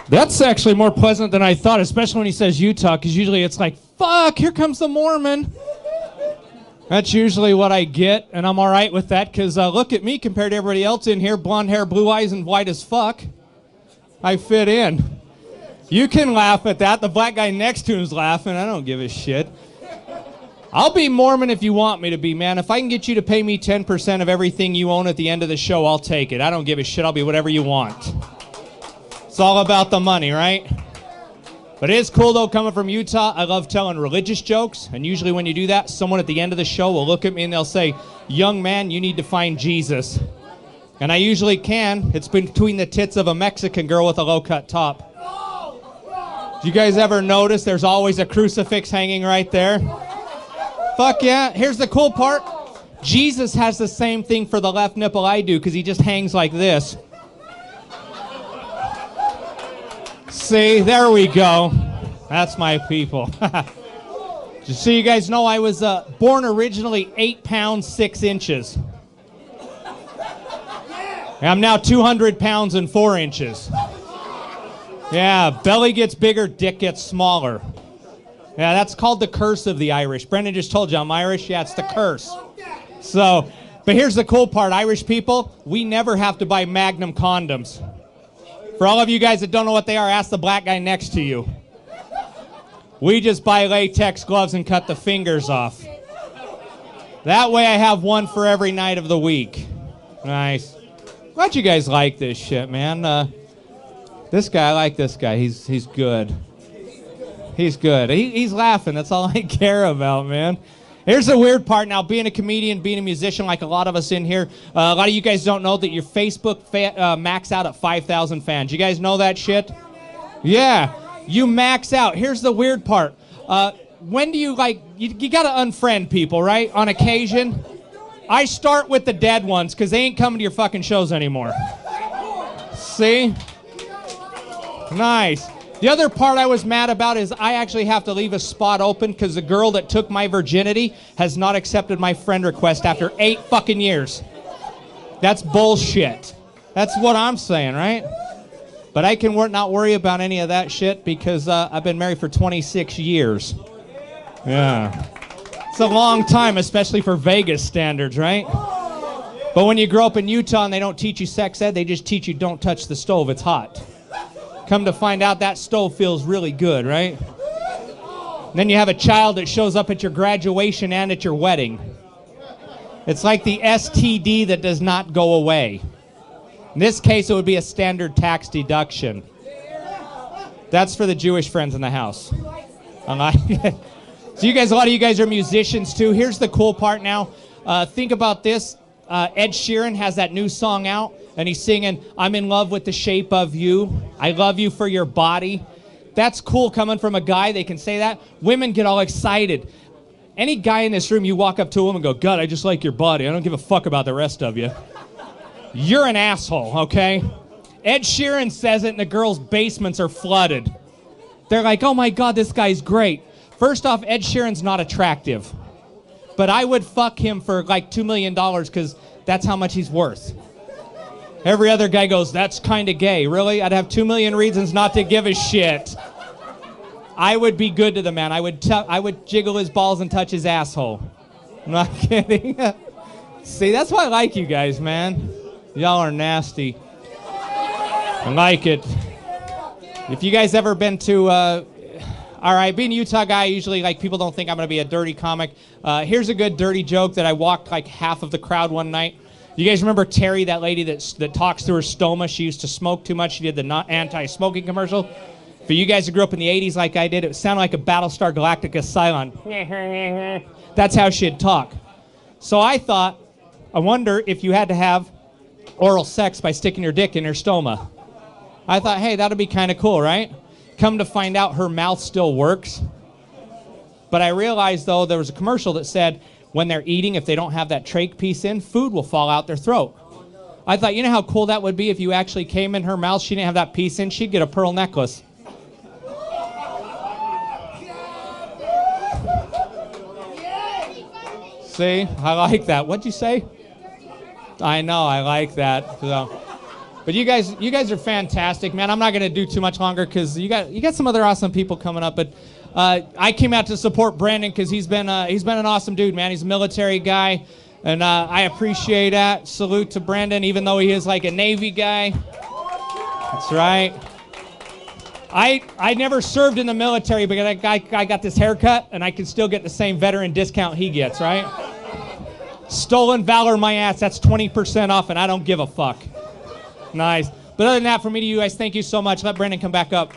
That's actually more pleasant than I thought, especially when he says Utah, because usually it's like, fuck, here comes the Mormon. That's usually what I get, and I'm all right with that, because look at me compared to everybody else in here, blonde hair, blue eyes, and white as fuck. I fit in. You can laugh at that. The black guy next to him's laughing. I don't give a shit. I'll be Mormon if you want me to be, man. If I can get you to pay me 10% of everything you own at the end of the show, I'll take it. I don't give a shit. I'll be whatever you want. It's all about the money, right? But it is cool, though, coming from Utah. I love telling religious jokes, and usually when you do that, someone at the end of the show will look at me and they'll say, young man, you need to find Jesus. And I usually can. It's between the tits of a Mexican girl with a low-cut top. Do you guys ever notice there's always a crucifix hanging right there? Fuck yeah. Here's the cool part. Jesus has the same thing for the left nipple I do, because he just hangs like this. See, there we go. That's my people. Just so you guys know, I was born originally 8 pounds, 6 inches. I'm now 200 pounds and 4 inches. Yeah, belly gets bigger, dick gets smaller. Yeah, that's called the curse of the Irish. Brendan just told you I'm Irish. Yeah, it's the curse. So, but here's the cool part. Irish people, we never have to buy Magnum condoms. For all of you guys that don't know what they are, ask the black guy next to you. We just buy latex gloves and cut the fingers off. That way I have one for every night of the week. Nice. Glad you guys like this shit, man. This guy, I like this guy. He's good. He's good. He's laughing. That's all I care about, man. Here's the weird part now. Being a comedian, being a musician, like a lot of us in here, a lot of you guys don't know that your Facebook max out at 5,000 fans. You guys know that shit? Yeah. You max out. Here's the weird part. When do you, like, you got to unfriend people, right? On occasion. I start with the dead ones because they ain't coming to your fucking shows anymore. See? Nice. The other part I was mad about is I actually have to leave a spot open because the girl that took my virginity has not accepted my friend request after 8 fucking years. That's bullshit. That's what I'm saying, right? But I can not worry about any of that shit because I've been married for 26 years. Yeah. It's a long time, especially for Vegas standards, right? But when you grow up in Utah and they don't teach you sex ed, they just teach you don't touch the stove, it's hot. Come to find out that stove feels really good, right? And then you have a child that shows up at your graduation and at your wedding. It's like the STD that does not go away. In this case, it would be a standard tax deduction. That's for the Jewish friends in the house. So you guys, a lot of you guys are musicians too. Here's the cool part now. Think about this. Ed Sheeran has that new song out, and he's singing, I'm in love with the shape of you. I love you for your body. That's cool coming from a guy. They can say that. Women get all excited. Any guy in this room, you walk up to him and go, God, I just like your body. I don't give a fuck about the rest of you. You're an asshole, okay? Ed Sheeran says it, and the girls' basements are flooded. They're like, oh my God, this guy's great. First off, Ed Sheeran's not attractive. But I would fuck him for like $2 million because that's how much he's worth. Every other guy goes, that's kind of gay. Really? I'd have 2 million reasons not to give a shit. I would be good to the man. I would jiggle his balls and touch his asshole. I'm not kidding. See, that's why I like you guys, man. Y'all are nasty. I like it. If you guys ever been to... all right, being a Utah guy, usually like people don't think I'm going to be a dirty comic. Here's a good dirty joke that I walked like half of the crowd one night. You guys remember Terry, that lady that talks through her stoma? She used to smoke too much. She did the anti-smoking commercial. For you guys who grew up in the 80s like I did, it sounded like a Battlestar Galactica Cylon. That's how she'd talk. So I thought, I wonder if you had to have oral sex by sticking your dick in her stoma. I thought, hey, that'd be kind of cool, right? Come to find out her mouth still works. But I realized, though, there was a commercial that said when they're eating, if they don't have that trach piece in, food will fall out their throat. I thought, you know how cool that would be if you actually came in her mouth, she didn't have that piece in, she'd get a pearl necklace. See? I like that. What'd you say? I know, I like that. So, But you guys are fantastic, man. I'm not gonna do too much longer because you got some other awesome people coming up. But I came out to support Brandon because he's been an awesome dude, man. He's a military guy, and I appreciate that. Salute to Brandon, even though he is like a Navy guy. That's right. I never served in the military, but I got this haircut, and I can still get the same veteran discount he gets, right? Stolen valor my ass. That's 20% off, and I don't give a fuck. Nice. But other than that, from me to you guys, thank you so much. Let Brandon come back up.